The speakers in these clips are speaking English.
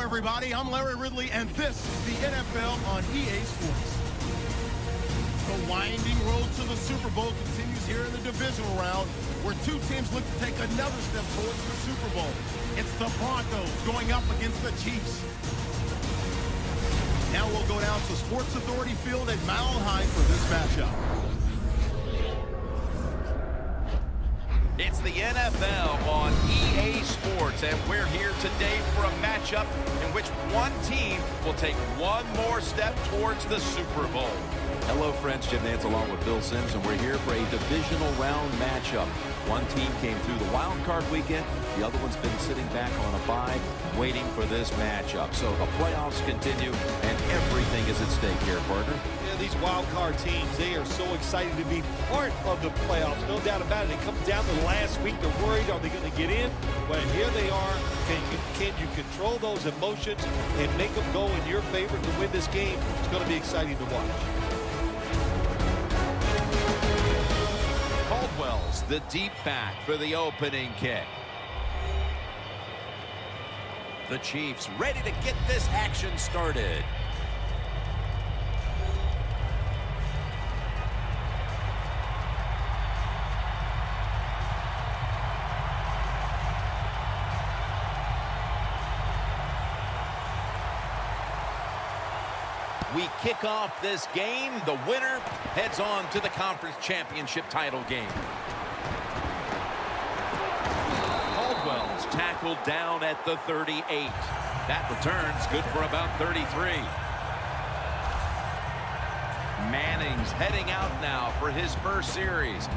everybody. I'm Larry Ridley, and this is the NFL on EA Sports. The winding road to the Super Bowl continues here in the divisional round, where two teams look to take another step towards the Super Bowl. It's the Broncos going up against the Chiefs. Now we'll go down to Sports Authority Field at Mile High for this matchup. It's the NFL on EA Sports, and we're here today for a matchup in which one team will take one more step towards the Super Bowl. Hello, friends. Jim Nance along with Bill Sims, and we're here for a divisional round matchup. One team came through the wild card weekend. The other one's been sitting back on a bye, waiting for this matchup. So the playoffs continue, and everything is at stake here, partner. Yeah, these wild card teams, they are so excited to be part of the playoffs. No doubt about it. It comes down to the last week. They're worried, are they going to get in? But here they are. Can you control those emotions and make them go in your favor to win this game? It's going to be exciting to watch. Caldwell's the deep back for the opening kick. The Chiefs ready to get this action started. We kick off this game. The winner heads on to the conference championship title game. Caldwell's tackled down at the 38. That return's good for about 33. Manning's heading out now for his first series.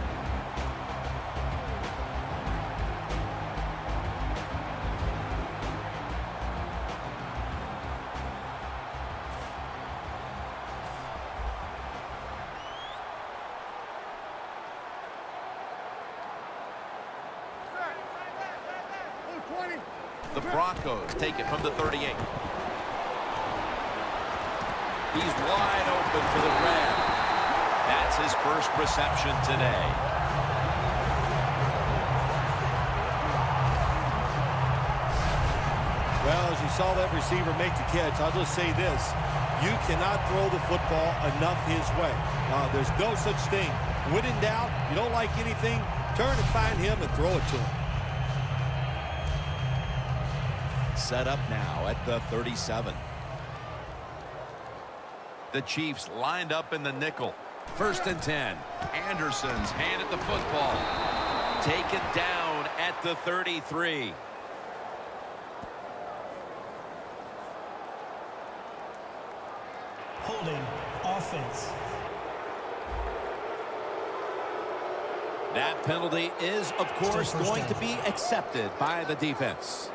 The Broncos take it from the 38. He's wide open for the grab. That's his first reception today. Well, as you saw that receiver make the catch, I'll just say this. You cannot throw the football enough his way. There's no such thing. When in doubt, you don't like anything, turn and find him and throw it to him. Set up now at the 37. The Chiefs lined up in the nickel. 1st and 10. Anderson's handed the football. Taken down at the 33. Holding offense. That penalty is, of course, going to be accepted by the defense.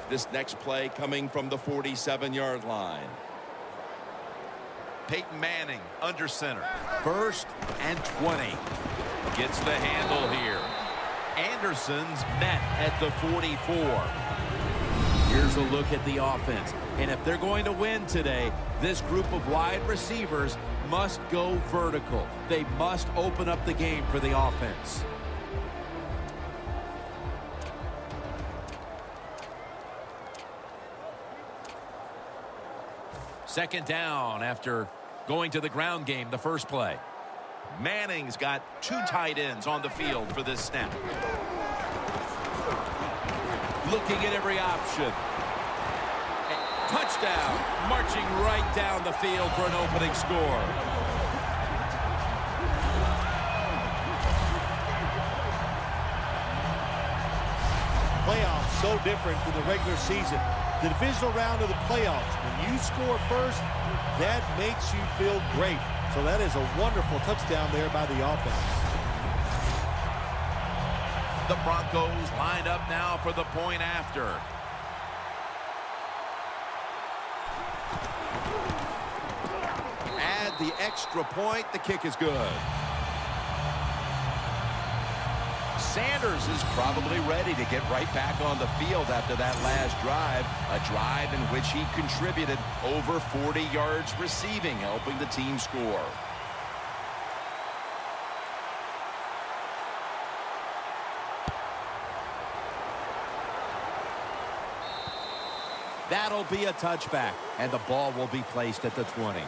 This next play coming from the 47-yard line. Peyton Manning under center. 1st and 20. Gets the handle here. Anderson's met at the 44. Here's a look at the offense. And if they're going to win today, this group of wide receivers must go vertical. They must open up the game for the offense. Second down after going to the ground game the first play. Manning's got two tight ends on the field for this snap. Looking at every option. Touchdown. Marching right down the field for an opening score. Playoffs so different than the regular season. The divisional round of the playoffs, when you score first, that makes you feel great. So that is a wonderful touchdown there by the offense. The Broncos lined up now for the point after. Add the extra point. The kick is good. Sanders is probably ready to get right back on the field after that last drive. A drive in which he contributed over 40 yards receiving, helping the team score. That'll be a touchback, and the ball will be placed at the 20.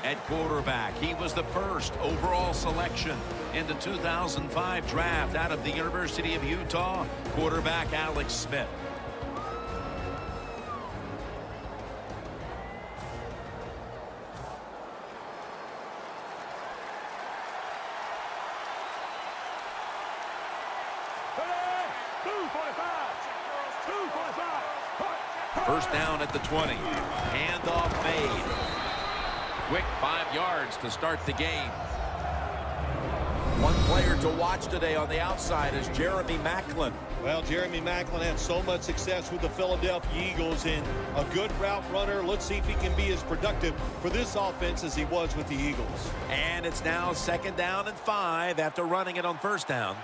At quarterback, he was the first overall selection in the 2005 draft out of the University of Utah, quarterback Alex Smith. First down at the 20. Handoff made. Quick 5 yards to start the game. One player to watch today on the outside is Jeremy Maclin. Well, Jeremy Maclin had so much success with the Philadelphia Eagles and a good route runner. Let's see if he can be as productive for this offense as he was with the Eagles. And it's now 2nd down and 5 after running it on 1st down.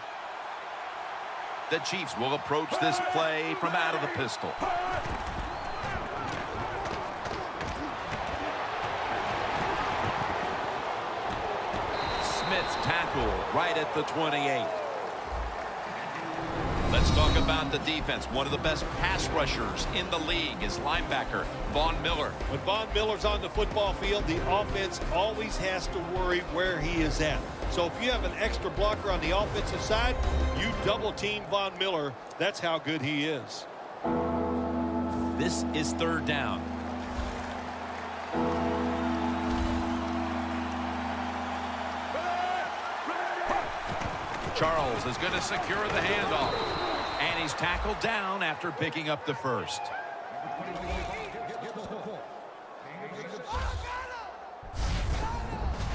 The Chiefs will approach this play from out of the pistol. Smith's tackle right at the 28. Let's talk about the defense. One of the best pass rushers in the league is linebacker Von Miller. When Von Miller's on the football field, the offense always has to worry where he is at. So if you have an extra blocker on the offensive side, you double team Von Miller. That's how good he is. This is 3rd down. Charles is going to secure the handoff. And he's tackled down after picking up the first.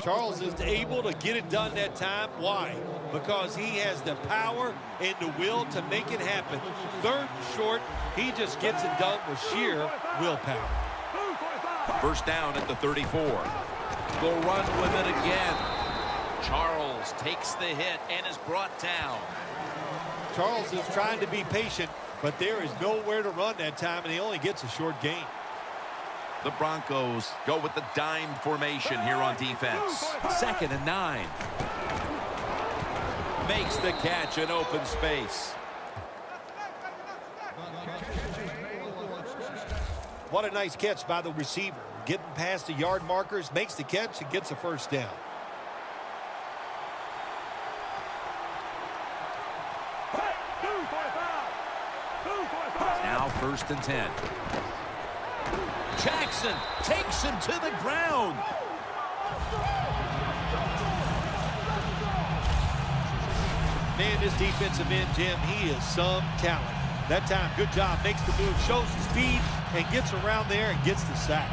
Charles is able to get it done that time. Why? Because he has the power and the will to make it happen. 3rd and short, he just gets it done with sheer willpower. First down at the 34. They'll run with it again. Charles takes the hit and is brought down. Charles is trying to be patient, but there is nowhere to run that time, and he only gets a short gain. The Broncos go with the dime formation here on defense. 2nd and 9. Makes the catch in open space. What a nice catch by the receiver. Getting past the yard markers, makes the catch, and gets a first down. Now 1st and 10. Jackson takes him to the ground. Man, this defensive end, Jim, he is some talent. That time, good job, makes the move, shows the speed, and gets around there and gets the sack.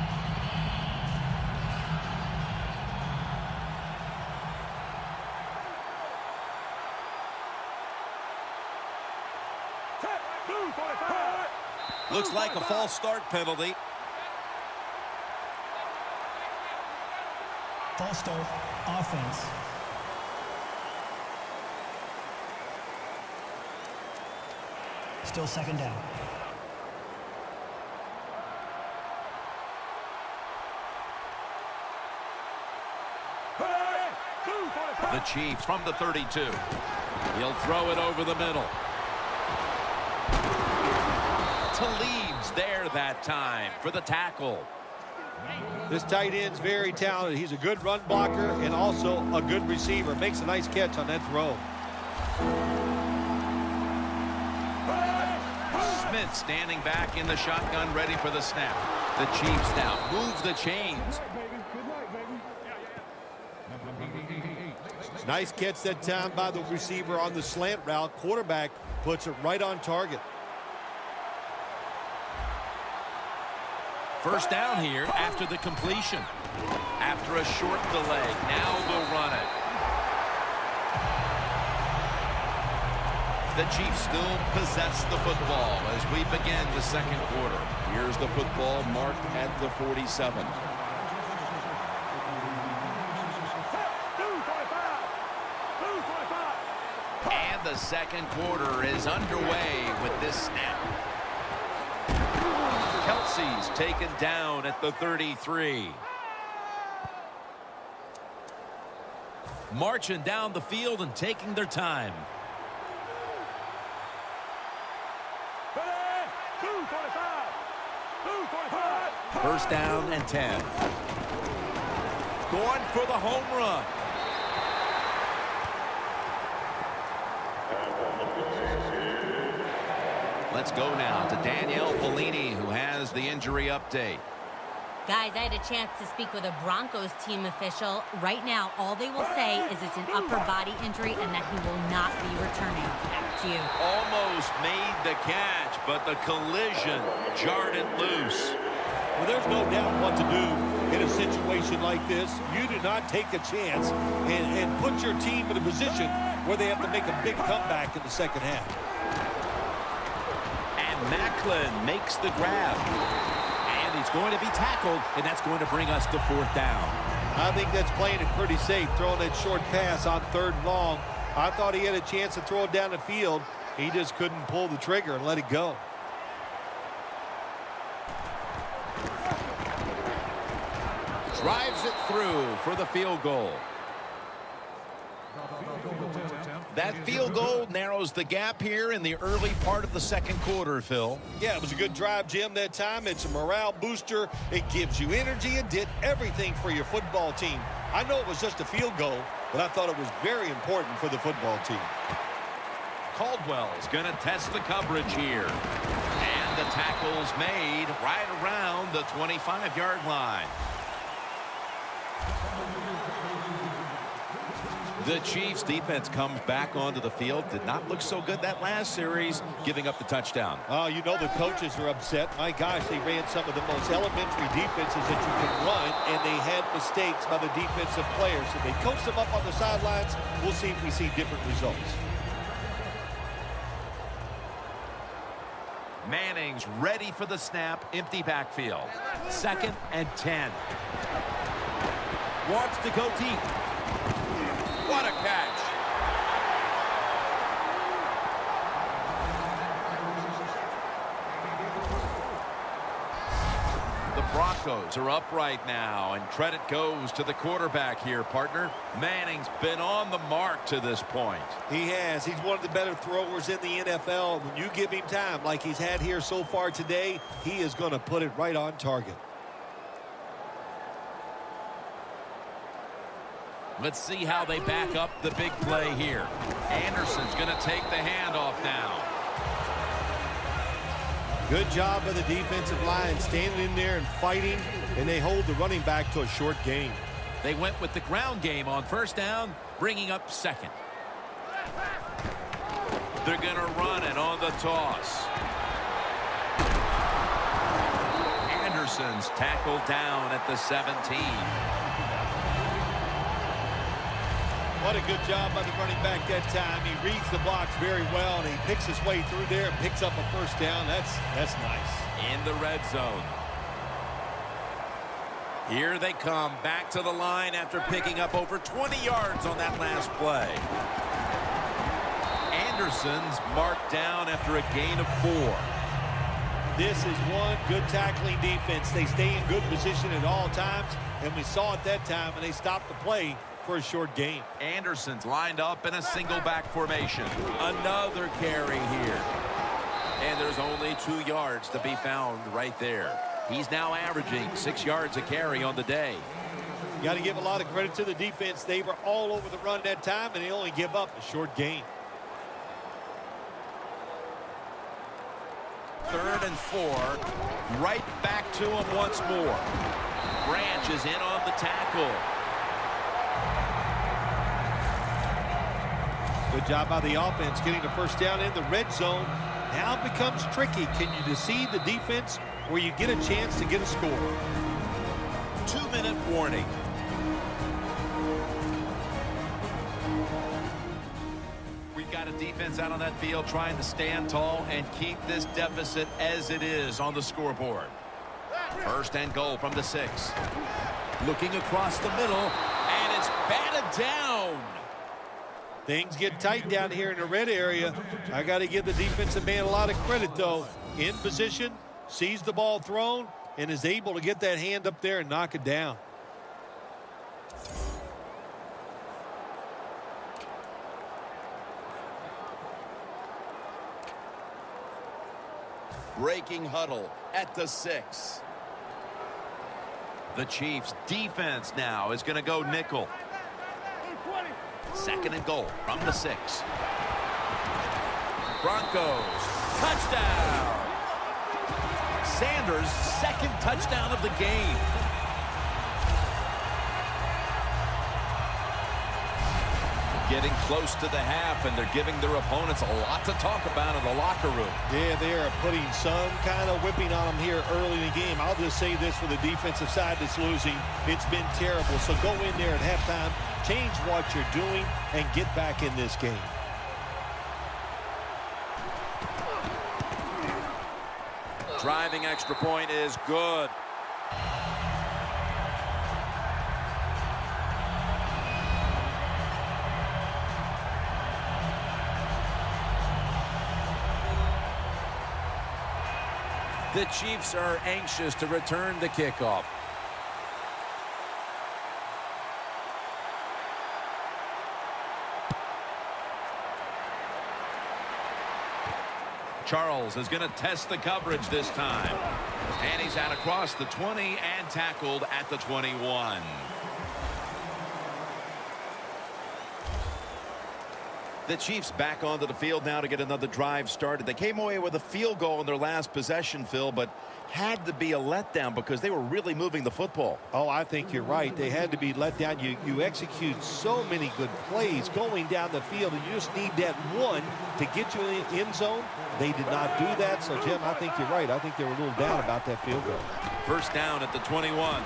Looks like a false start penalty. False start, offense. Still 2nd down. The Chiefs from the 32. He'll throw it over the middle. Talib's there that time for the tackle. This tight end's very talented. He's a good run blocker and also a good receiver. Makes a nice catch on that throw. Smith standing back in the shotgun, ready for the snap. The Chiefs now move the chains. Nice catch that time by the receiver on the slant route. Quarterback puts it right on target. First down here after the completion. After a short delay, now they'll run it. The Chiefs still possess the football as we begin the 2nd quarter. Here's the football marked at the 47. And the 2nd quarter is underway with this snap. Kelsey's taken down at the 33. Marching down the field and taking their time. First down and 10. Going for the home run. Let's go now to Danielle Bellini, who has the injury update. Guys, I had a chance to speak with a Broncos team official. Right now, all they will say is it's an upper body injury and that he will not be returning. Back to you. Almost made the catch, but the collision jarred it loose. Well, there's no doubt what to do in a situation like this. You do not take a chance and put your team in a position where they have to make a big comeback in the second half. And Macklin makes the grab. And he's going to be tackled, and that's going to bring us to fourth down. I think that's playing it pretty safe, throwing that short pass on 3rd and long. I thought he had a chance to throw it down the field. He just couldn't pull the trigger and let it go. Drives it through for the field goal. That field goal narrows the gap here in the early part of the second quarter, Phil. Yeah, it was a good drive, Jim, that time. It's a morale booster. It gives you energy. It did everything for your football team. I know it was just a field goal, but I thought it was very important for the football team. Caldwell's going to test the coverage here. And the tackle's made right around the 25-yard line. The Chiefs defense comes back onto the field. Did not look so good that last series, giving up the touchdown. Oh, you know the coaches are upset. My gosh, they ran some of the most elementary defenses that you can run, and they had mistakes by the defensive players. So they coached them up on the sidelines. We'll see if we see different results. Manning's ready for the snap. Empty backfield. 2nd and 10. Wants to go deep. What a catch. The Broncos are up right now, and credit goes to the quarterback here, partner. Manning's been on the mark to this point. He has. He's one of the better throwers in the NFL. When you give him time like he's had here so far today, he is going to put it right on target. Let's see how they back up the big play here. Anderson's going to take the handoff now. Good job by the defensive line, standing in there and fighting, and they hold the running back to a short gain. They went with the ground game on first down, bringing up 2nd. They're going to run it on the toss. Anderson's tackled down at the 17. What a good job by the running back that time. He reads the blocks very well, and he picks his way through there and picks up a first down. That's nice. In the red zone. Here they come back to the line after picking up over 20 yards on that last play. Anderson's marked down after a gain of 4. This is one good tackling defense. They stay in good position at all times, and we saw it that time, and they stopped the play for a short gain. Anderson's lined up in a single back formation. Another carry here. And there's only 2 yards to be found right there. He's now averaging 6 yards a carry on the day. You got to give a lot of credit to the defense. They were all over the run that time, and they only give up a short gain. 3rd and 4. Right back to him once more. Branch is in on the tackle. Good job by the offense getting the first down in the red zone. Now it becomes tricky. Can you deceive the defense where you get a chance to get a score? 2-minute warning. We've got a defense out on that field trying to stand tall and keep this deficit as it is on the scoreboard. 1st and goal from the 6. Looking across the middle, and it's batted down. Things get tight down here in the red area. I got to give the defensive man a lot of credit, though. In position, sees the ball thrown, and is able to get that hand up there and knock it down. Breaking huddle at the 6. The Chiefs defense now is going to go nickel. 2nd and goal from the 6. Broncos touchdown. Sanders' 2nd touchdown of the game. Getting close to the half, and they're giving their opponents a lot to talk about in the locker room. Yeah, they are putting some kind of whipping on them here early in the game. I'll just say this for the defensive side that's losing. It's been terrible. So go in there at halftime, change what you're doing, and get back in this game. Driving extra point is good. The Chiefs are anxious to return the kickoff. Charles is going to test the coverage this time. And he's out across the 20 and tackled at the 21. The Chiefs back onto the field now to get another drive started. They came away with a field goal in their last possession, Phil, but had to be a letdown because they were really moving the football. Oh, I think you're right. They had to be let down. You execute so many good plays going down the field, and you just need that one to get you in the end zone. They did not do that. So, Jim, I think you're right. I think they were a little down about that field goal. 1st down at the 21.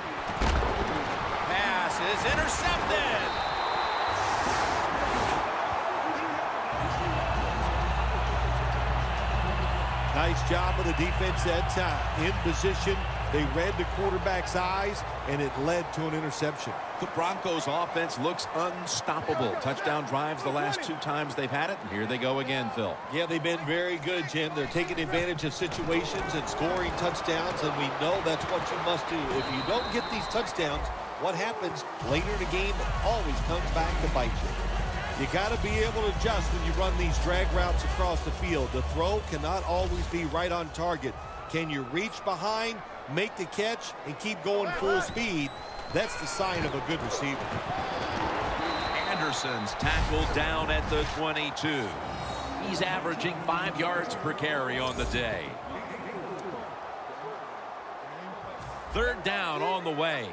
Pass is intercepted. Nice job of the defense that time. In position, they read the quarterback's eyes, and it led to an interception. The Broncos offense looks unstoppable. Touchdown drives the last 2 times they've had it, and here they go again, Phil. Yeah, they've been very good, Jim. They're taking advantage of situations and scoring touchdowns, and we know that's what you must do. If you don't get these touchdowns, what happens later in the game always comes back to bite you. You got to be able to adjust when you run these drag routes across the field. The throw cannot always be right on target. Can you reach behind, make the catch, and keep going full speed? That's the sign of a good receiver. Anderson's tackled down at the 22. He's averaging 5 yards per carry on the day. 3rd down on the way.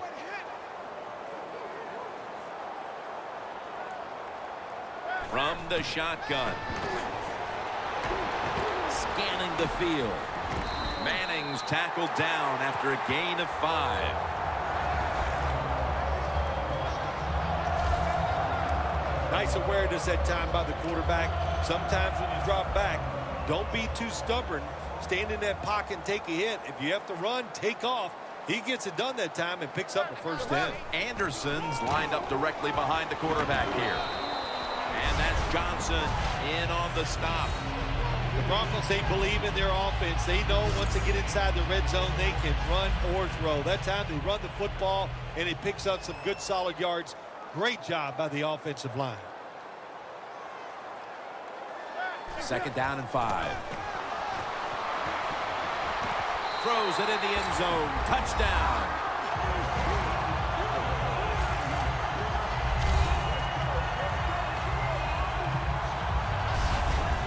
From the shotgun. Scanning the field. Manning's tackled down after a gain of 5. Nice awareness that time by the quarterback. Sometimes when you drop back, don't be too stubborn. Stand in that pocket and take a hit. If you have to run, take off. He gets it done that time and picks up a 1st down. Anderson's lined up directly behind the quarterback here. And that's Johnson in on the stop. The Broncos, they believe in their offense. They know once they get inside the red zone, they can run or throw. That time they run the football, and it picks up some good solid yards. Great job by the offensive line. 2nd down and 5. Throws it in the end zone. Touchdown.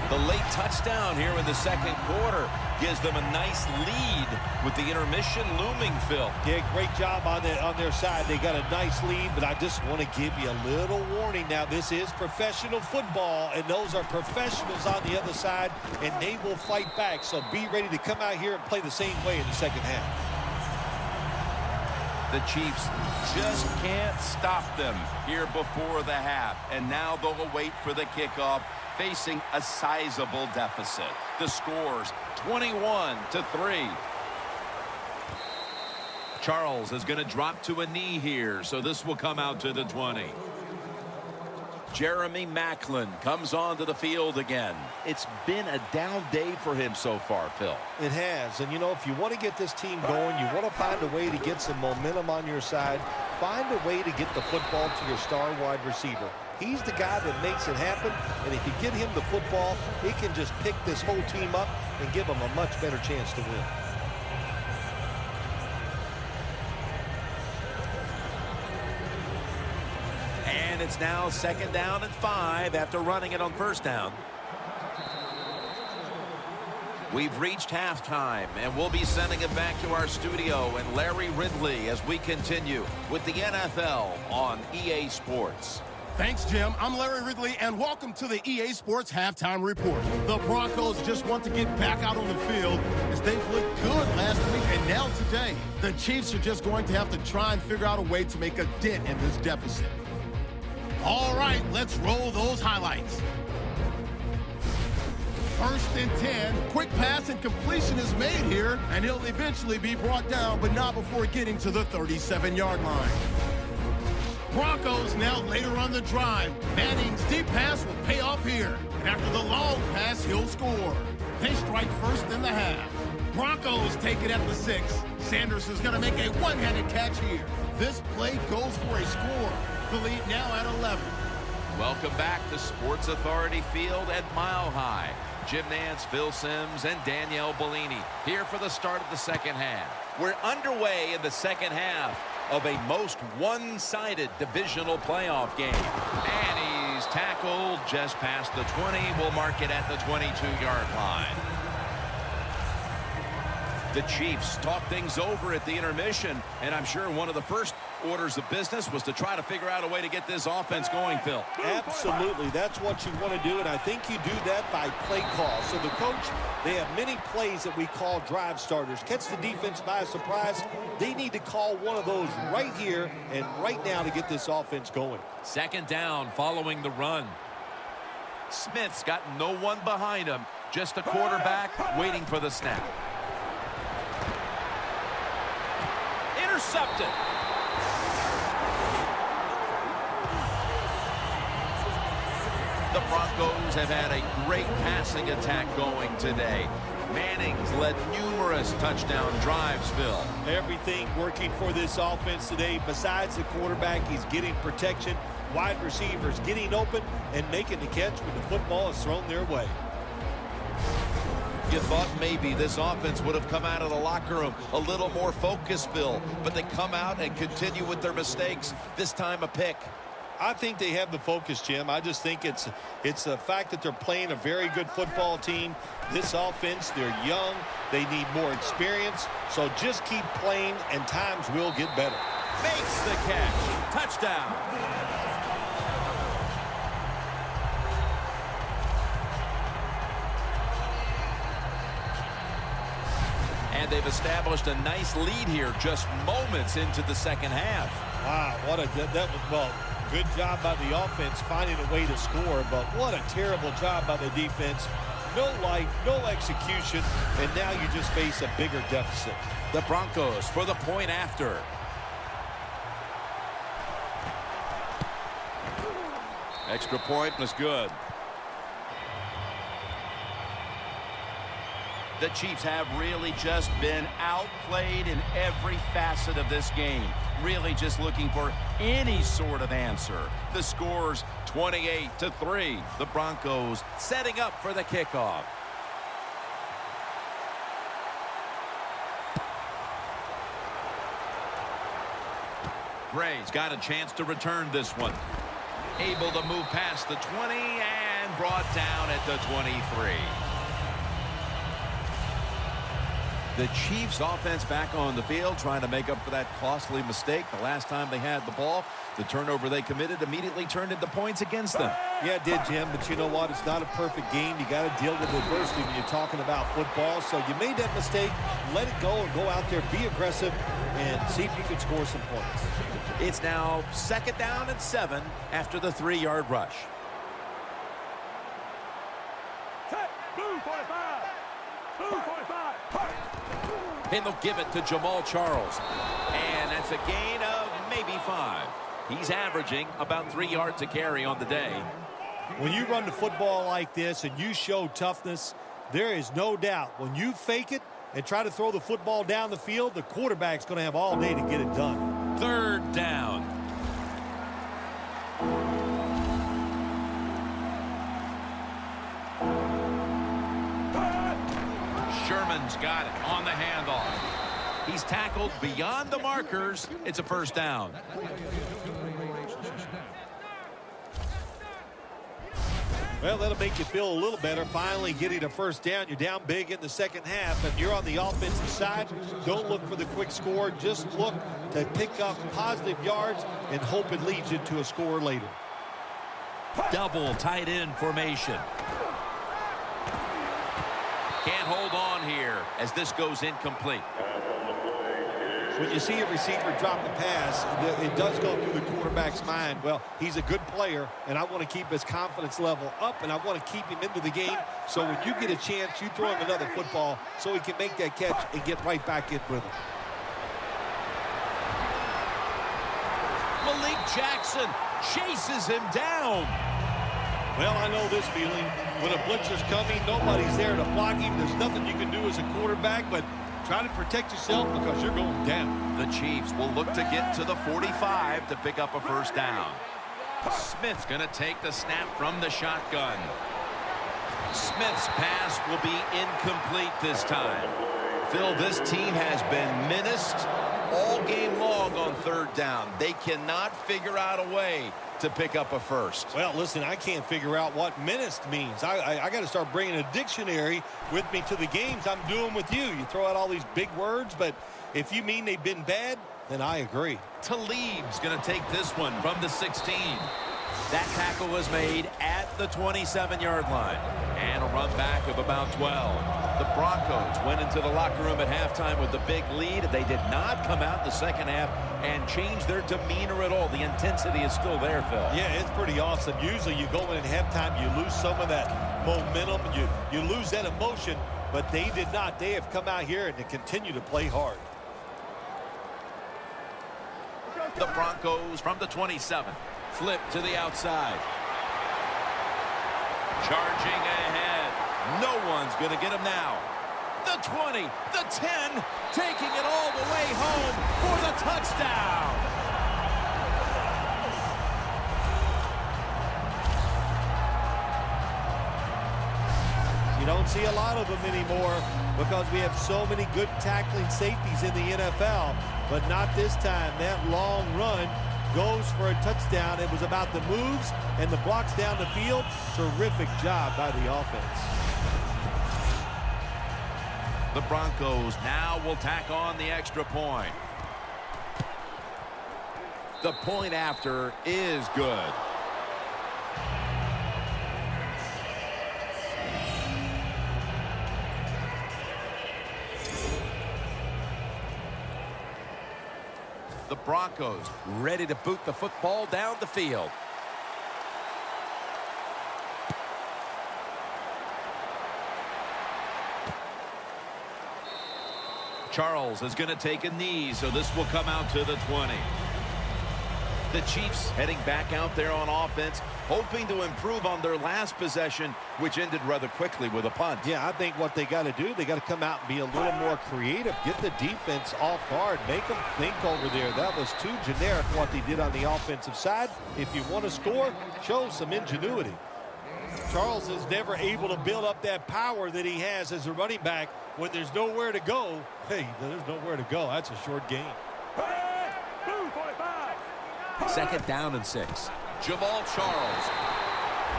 The late touchdown here in the 2nd quarter gives them a nice lead with the intermission looming, Phil. Yeah, great job on their side. They got a nice lead, but I just want to give you a little warning now. This is professional football, and those are professionals on the other side, and they will fight back. So be ready to come out here and play the same way in the 2nd half. The Chiefs just can't stop them here before the half, and now they'll wait for the kickoff, facing a sizable deficit. The score's 21-3. Charles is going to drop to a knee here, so this will come out to the 20. Jeremy Maclin comes onto the field again. It's been a down day for him so far, Phil. It has. And, you know, if you want to get this team going, you want to find a way to get some momentum on your side. Find a way to get the football to your star wide receiver. He's the guy that makes it happen. And if you get him the football, he can just pick this whole team up and give them a much better chance to win. And it's now 2nd down and 5 after running it on 1st down. We've reached halftime, and we'll be sending it back to our studio and Larry Ridley as we continue with the NFL on EA Sports. Thanks, Jim. I'm Larry Ridley, and welcome to the EA Sports Halftime Report. The Broncos just want to get back out on the field as they've looked good last week, and now today, the Chiefs are just going to have to try and figure out a way to make a dent in this deficit. All right, let's roll those highlights. 1st and 10, quick pass and completion is made here, and he'll eventually be brought down, but not before getting to the 37-yard line. Broncos now later on the drive. Manning's deep pass will pay off here, and after the long pass, he'll score. They strike first in the half. Broncos take it at the 6. Sanders is going to make a one-handed catch here. This play goes for a score. The lead now at 11. Welcome back to Sports Authority Field at Mile High. Jim Nance, Phil Simms, and Danielle Bellini here for the start of the 2nd half. We're underway in the 2nd half of a most one-sided divisional playoff game. And he's tackled just past the 20. We'll mark it at the 22-yard line. The Chiefs talk things over at the intermission, and I'm sure one of the first orders of business was to try to figure out a way to get this offense going, Phil. Absolutely. That's what you want to do, and I think you do that by play call. So the coach, they have many plays that we call drive starters. Catch the defense by surprise. They need to call one of those right here and right now to get this offense going. 2nd down following the run. Smith's got no one behind him, just a quarterback waiting for the snap. Intercepted. The Broncos have had a great passing attack going today. Manning's led numerous touchdown drives, Phil. Everything working for this offense today. Besides the quarterback, he's getting protection. Wide receivers getting open and making the catch when the football is thrown their way. You thought maybe this offense would have come out of the locker room a little more focused, Bill, but they come out and continue with their mistakes. This time a pick. I think they have the focus, Jim. I just think it's the fact that they're playing a very good football team. This offense, they're young. They need more experience. So just keep playing, and times will get better. Makes the catch. Touchdown. And they've established a nice lead here just moments into the 2nd half. Wow, well, good job by the offense finding a way to score, but what a terrible job by the defense. No life, no execution, and now you just face a bigger deficit. The Broncos for the point after. Extra point was good. The Chiefs have really just been outplayed in every facet of this game. Really just looking for any sort of answer. The score's 28-3. The Broncos setting up for the kickoff. Gray's got a chance to return this one. Able to move past the 20 and brought down at the 23. The Chiefs offense back on the field trying to make up for that costly mistake the last time they had the ball. The turnover they committed immediately turned into points against them. Yeah, it did, Jim, but you know what? It's not a perfect game. You got to deal with adversity when you're talking about football. So you made that mistake. Let it go and go out there, be aggressive, and see if you can score some points. It's now 2nd down and 7 after the 3-yard rush. Blue 45. Blue 45. And they'll give it to Jamal Charles. And that's a gain of maybe 5. He's averaging about 3 yards a carry on the day. When you run the football like this and you show toughness, there is no doubt when you fake it and try to throw the football down the field, the quarterback's going to have all day to get it done. 3rd down. Sherman's got it on the handoff. He's tackled beyond the markers. It's a 1st down. Well, that'll make you feel a little better. Finally getting a first down. You're down big in the second half, and you're on the offensive side. Don't look for the quick score. Just look to pick up positive yards and hope it leads you to a score later. Double tight end formation. Can't hold on here as this goes incomplete. When you see a receiver drop the pass, it does go through the quarterback's mind. Well, he's a good player, and I want to keep his confidence level up, and I want to keep him into the game. So when you get a chance, you throw him another football so he can make that catch and get right back in with him. Malik Jackson chases him down. Well, I know this feeling. When a blitzer's coming, nobody's there to block him. There's nothing you can do as a quarterback, but try to protect yourself because you're going down. The Chiefs will look to get to the 45 to pick up a first down. Smith's going to take the snap from the shotgun. Smith's pass will be incomplete this time. Phil, this team has been menaced all game long on third down. They cannot figure out a way to pick up a first. Well, listen, I can't figure out what menaced means. I got to start bringing a dictionary with me to the games I'm doing with you. You throw out all these big words, but if you mean they've been bad, then I agree. Talib's going to take this one from the 16. That tackle was made at the 27-yard line. And a run back of about 12. The Broncos went into the locker room at halftime with the big lead. They did not come out in the second half and change their demeanor at all. The intensity is still there, Phil. Yeah, it's pretty awesome. Usually you go in at halftime, you lose some of that momentum, and you lose that emotion, but they did not. They have come out here and they continue to play hard. The Broncos from the 27. Flip to the outside. Charging ahead. No one's going to get him now. The 20, the 10, taking it all the way home for the touchdown. You don't see a lot of them anymore because we have so many good tackling safeties in the NFL, but not this time. That long run goes for a touchdown. It was about the moves and the blocks down the field. Terrific job by the offense. The Broncos now will tack on the extra point. The point after is good. The Broncos ready to boot the football down the field. Charles is going to take a knee, so this will come out to the 20. The Chiefs heading back out there on offense, hoping to improve on their last possession, which ended rather quickly with a punt. Yeah, I think what they got to do, they got to come out and be a little more creative, get the defense off guard, make them think over there. That was too generic what they did on the offensive side. If you want to score, show some ingenuity. Charles is never able to build up that power that he has as a running back when there's nowhere to go. Hey, there's nowhere to go. That's a short game. Hey, blue 45. Second down and 6. Jamal Charles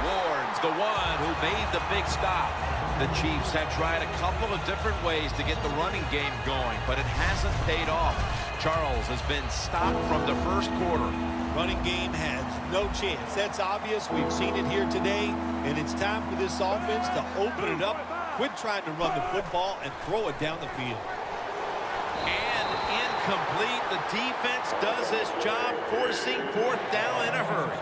warns the one who made the big stop. The Chiefs have tried a couple of different ways to get the running game going, but it hasn't paid off. Charles has been stopped from the first quarter. Running game has no chance. That's obvious. We've seen it here today, and it's time for this offense to open it up, quit trying to run the football, and throw it down the field. And incomplete. The defense does its job, forcing fourth down in a hurry.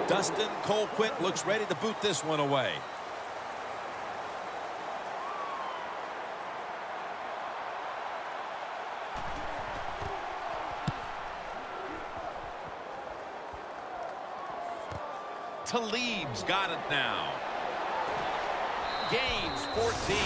Dustin Colquitt looks ready to boot this one away. Talib's got it now. Gains 14.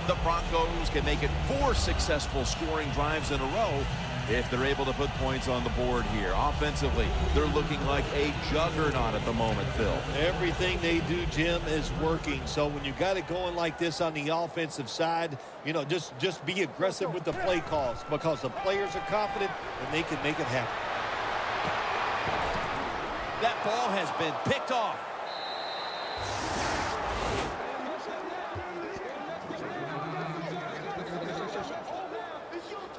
The Broncos can make it 4 successful scoring drives in a row if they're able to put points on the board here. Offensively, they're looking like a juggernaut at the moment, Phil. Everything they do, Jim, is working. So when you got it going like this on the offensive side, you know, just be aggressive with the play calls because the players are confident and they can make it happen. That ball has been picked off.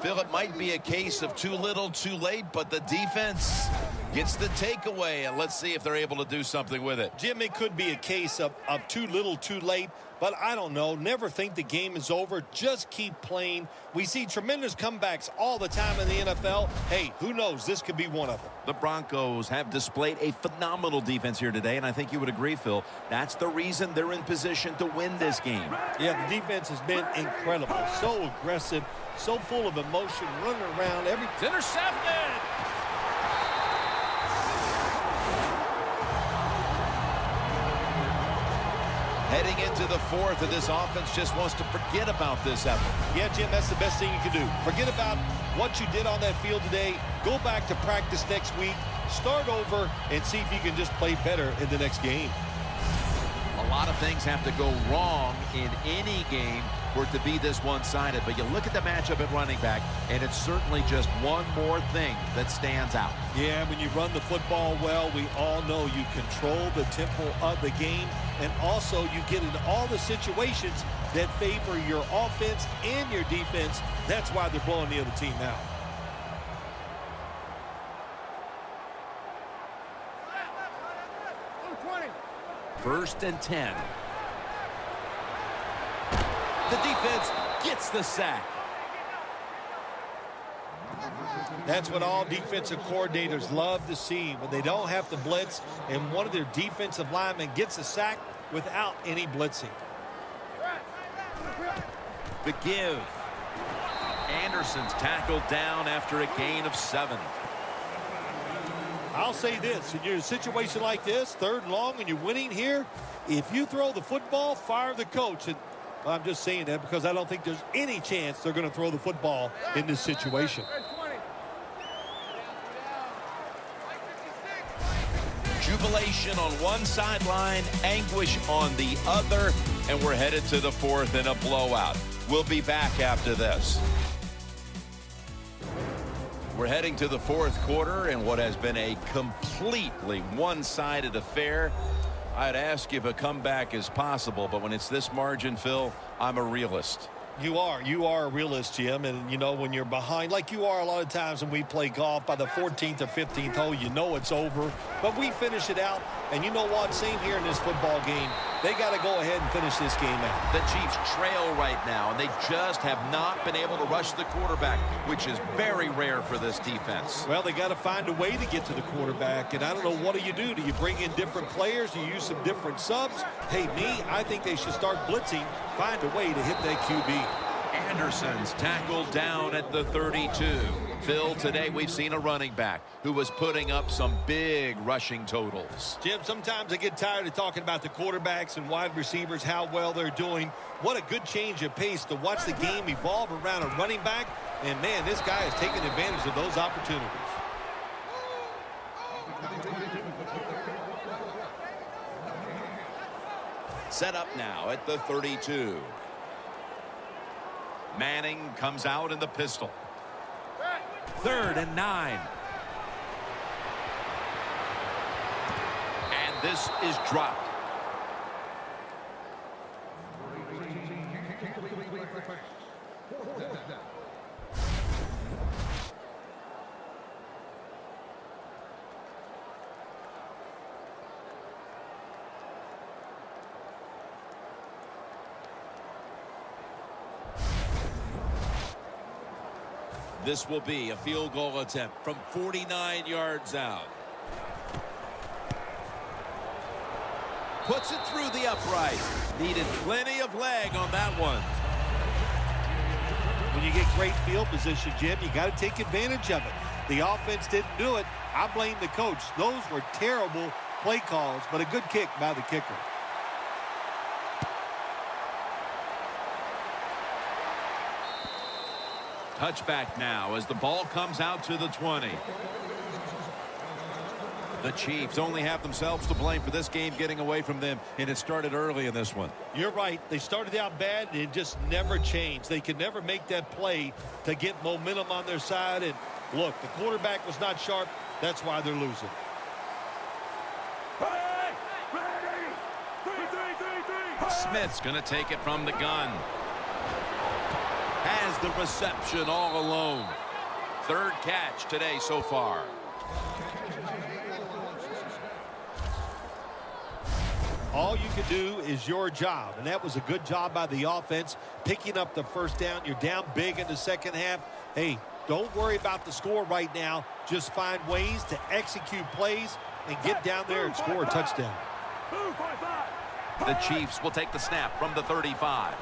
Phil, it might be a case of too little, too late, but the defense gets the takeaway, and let's see if they're able to do something with it. Jim, it could be a case of too little, too late, but I don't know. Never think the game is over. Just keep playing. We see tremendous comebacks all the time in the NFL. Hey, who knows? This could be one of them. The Broncos have displayed a phenomenal defense here today, and I think you would agree, Phil. That's the reason they're in position to win this game. Yeah, the defense has been incredible. So aggressive, so full of emotion, running around. It's intercepted! Heading into the fourth, and this offense just wants to forget about this effort. Yeah, Jim, that's the best thing you can do. Forget about what you did on that field today. Go back to practice next week. Start over and see if you can just play better in the next game. A lot of things have to go wrong in any game for it to be this one-sided. But you look at the matchup at running back, and it's certainly just one more thing that stands out. Yeah, when you run the football well, we all know you control the tempo of the game, and also you get into all the situations that favor your offense and your defense. That's why they're blowing the other team out. First and 10. The defense gets the sack. That's what all defensive coordinators love to see, when they don't have to blitz and one of their defensive linemen gets a sack without any blitzing. The give. Anderson's tackled down after a gain of 7. I'll say this, in a situation like this, 3rd and long, and you're winning here, if you throw the football, fire the coach. And I'm just saying that because I don't think there's any chance they're going to throw the football in this situation. Jubilation on one sideline, anguish on the other, and we're headed to the fourth in a blowout. We'll be back after this. We're heading to the fourth quarter in what has been a completely one-sided affair. I'd ask if a comeback is possible, but when it's this margin, Phil, I'm a realist. You are a realist, Jim, and you know when you're behind, like you are a lot of times when we play golf, by the 14th or 15th hole, you know it's over, but we finish it out. And you know what, same here in this football game, they got to go ahead and finish this game out. The Chiefs trail right now, and they just have not been able to rush the quarterback, which is very rare for this defense. Well, they got to find a way to get to the quarterback, and I don't know, what do? Do you bring in different players? Do you use some different subs? Hey, I think they should start blitzing, find a way to hit that QB. Anderson's tackled down at the 32. Phil, today we've seen a running back who was putting up some big rushing totals. Jim, sometimes I get tired of talking about the quarterbacks and wide receivers, how well they're doing. What a good change of pace to watch the game evolve around a running back. And, man, this guy is taking advantage of those opportunities. Set up now at the 32. Manning comes out in the pistol. 3rd and 9. And this is dropped. This will be a field goal attempt from 49 yards out. Puts it through the upright. Needed plenty of leg on that one. When you get great field position, Jim, you got to take advantage of it. The offense didn't do it. I blame the coach. Those were terrible play calls, but a good kick by the kicker. Touchback now as the ball comes out to the 20. The Chiefs only have themselves to blame for this game getting away from them, and it started early in this one. You're right. They started out bad, and it just never changed. They could never make that play to get momentum on their side. And look, the quarterback was not sharp. That's why they're losing. Hey! Ready! Three. Smith's going to take it from the gun. Has the reception all alone. Third catch today so far. All you can do is your job, and that was a good job by the offense, picking up the first down. You're down big in the second half. Hey, don't worry about the score right now. Just find ways to execute plays and get down there and score a touchdown. The Chiefs will take the snap from the 35.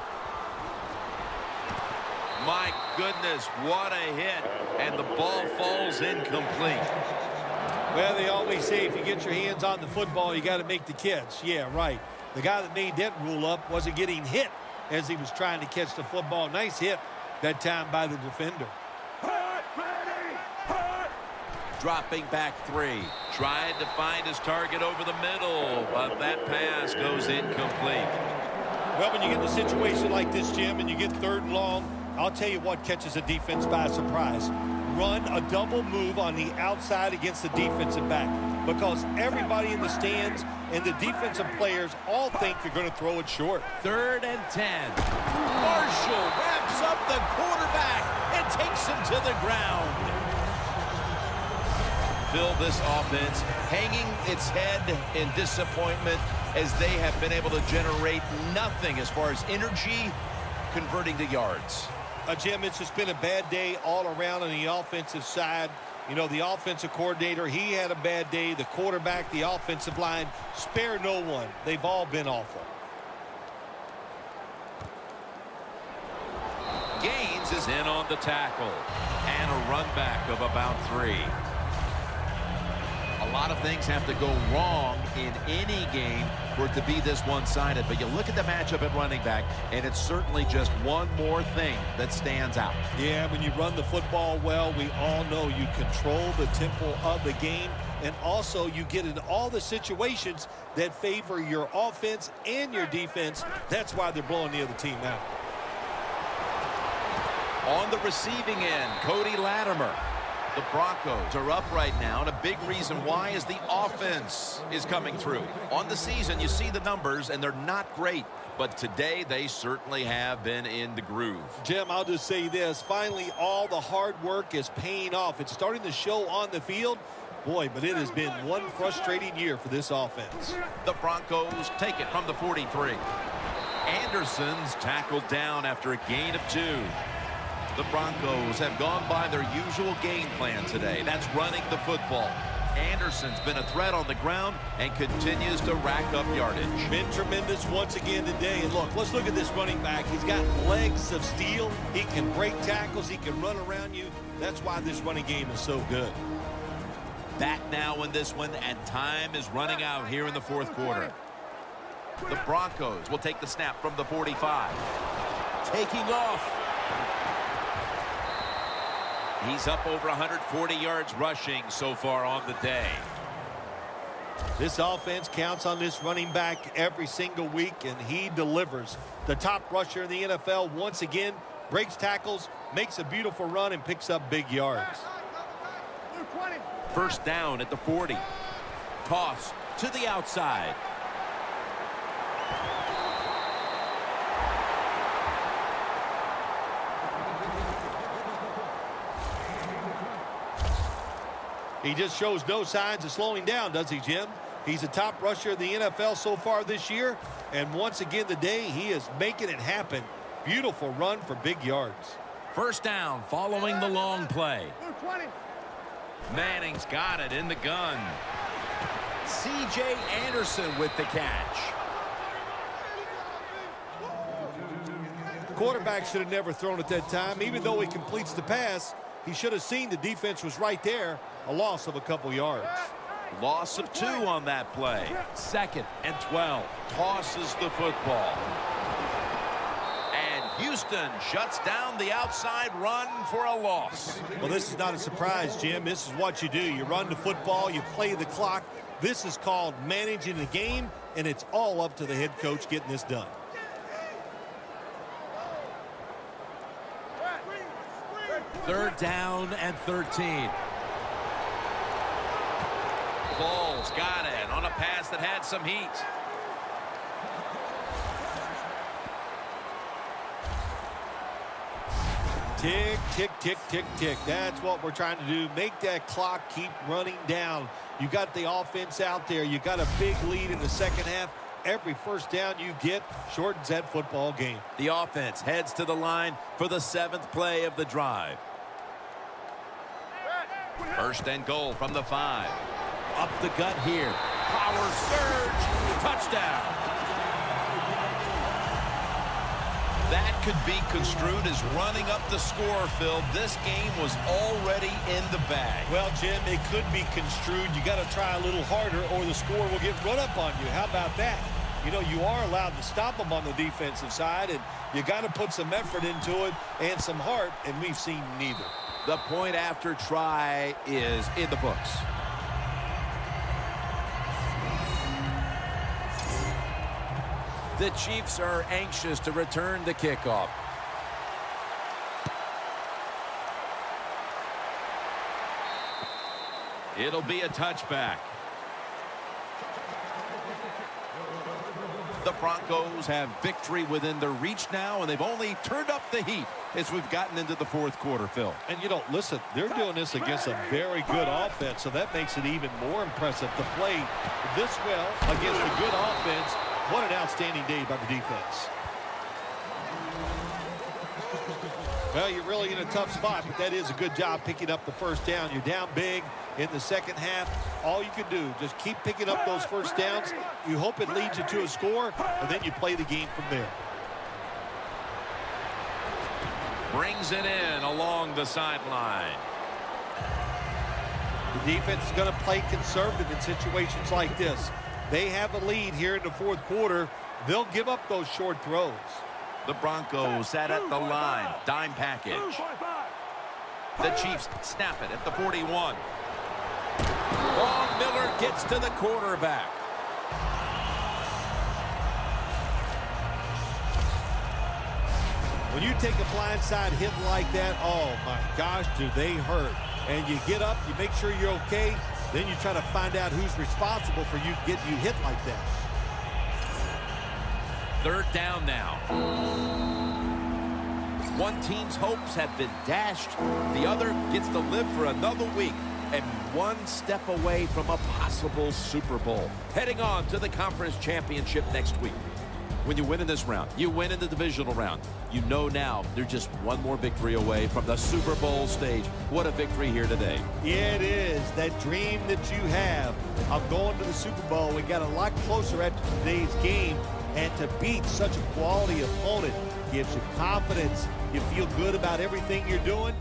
My goodness, what a hit, and the ball falls incomplete. Well, they always say if you get your hands on the football, you got to make the catch. Yeah, right. The guy that made that rule up wasn't getting hit as he was trying to catch the football. Nice hit that time by the defender. Dropping back 3. Tried to find his target over the middle, but that pass goes incomplete. Well, when you get in a situation like this, Jim, and you get 3rd and long, I'll tell you what catches a defense by surprise. Run a double move on the outside against the defensive back, because everybody in the stands and the defensive players all think you're going to throw it short. 3rd and 10. Marshall wraps up the quarterback and takes him to the ground. Phil, this offense hanging its head in disappointment as they have been able to generate nothing as far as energy converting to yards. Jim, it's just been a bad day all around on the offensive side. You know, the offensive coordinator, he had a bad day. The quarterback, the offensive line, spare no one. They've all been awful. Gaines is in on the tackle, and a run back of about 3. A lot of things have to go wrong in any game for it to be this one-sided. But you look at the matchup at running back, and it's certainly just one more thing that stands out. Yeah, when you run the football well, we all know you control the tempo of the game, and also you get in all the situations that favor your offense and your defense. That's why they're blowing the other team out. On the receiving end, Cody Latimer. The Broncos are up right now, and a big reason why is the offense is coming through. On the season, you see the numbers, and they're not great. But today, they certainly have been in the groove. Jim, I'll just say this. Finally, all the hard work is paying off. It's starting to show on the field. Boy, but it has been one frustrating year for this offense. The Broncos take it from the 43. Anderson's tackled down after a gain of 2. The Broncos have gone by their usual game plan today. That's running the football. Anderson's been a threat on the ground and continues to rack up yardage. Been tremendous once again today. And look, let's look at this running back. He's got legs of steel. He can break tackles. He can run around you. That's why this running game is so good. Back now in this one, and time is running out here in the 4th quarter. The Broncos will take the snap from the 45. Taking off. He's up over 140 yards rushing so far on the day. This offense counts on this running back every single week, and he delivers. The top rusher in the NFL once again breaks tackles, makes a beautiful run, and picks up big yards. 1st down at the 40. Toss to the outside. He just shows no signs of slowing down, does he, Jim? He's a top rusher in the NFL so far this year, and once again today, he is making it happen. Beautiful run for big yards. 1st down following the long play. Manning's got it in the gun. C.J. Anderson with the catch. The quarterback should have never thrown at that time. Even though he completes the pass, he should have seen the defense was right there. A loss of a couple yards. Loss of 2 on that play. 2nd and 12. Tosses the football. And Houston shuts down the outside run for a loss. Well, this is not a surprise, Jim. This is what you do. You run the football, you play the clock. This is called managing the game, and it's all up to the head coach getting this done. Third down and 13. balls. Got it on a pass that had some heat. Tick, tick, tick, tick, tick. That's what we're trying to do. Make that clock keep running down. You got the offense out there. You got a big lead in the second half. Every first down you get shortens that football game. The offense heads to the line for the 7th play of the drive. First and goal from the 5. Up the gut here. Power surge. Touchdown. That could be construed as running up the score, Phil. This game was already in the bag. Well, Jim, it could be construed. You got to try a little harder or the score will get run up on you. How about that? You know, you are allowed to stop them on the defensive side, and you got to put some effort into it and some heart, and we've seen neither. The point after try is in the books. The Chiefs are anxious to return the kickoff. It'll be a touchback. The Broncos have victory within their reach now, and they've only turned up the heat as we've gotten into the 4th quarter, Phil. And, you know, listen, they're doing this against a very good offense, so that makes it even more impressive to play this well against a good offense. What an outstanding day by the defense. Well, you're really in a tough spot, but that is a good job picking up the first down. You're down big in the second half. All you can do, just keep picking up those first downs. You hope it leads you to a score, and then you play the game from there. Brings it in along the sideline. The defense is going to play conservative in situations like this. They have a lead here in the 4th quarter. They'll give up those short throws. The Broncos sat at the line. Dime package. The Chiefs snap it at the 41. Von Miller gets to the quarterback. When you take a blindside hit like that, oh my gosh, do they hurt. And you get up, you make sure you're okay, then you try to find out who's responsible for you getting you hit like that. 3rd down now. One team's hopes have been dashed. The other gets to live for another week and one step away from a possible Super Bowl. Heading on to the conference championship next week. When you win in this round, you win in the divisional round. You know now they're just one more victory away from the Super Bowl stage. What a victory here today. Yeah, it is. That dream that you have of going to the Super Bowl, we got a lot closer after today's game. And to beat such a quality opponent gives you confidence. You feel good about everything you're doing.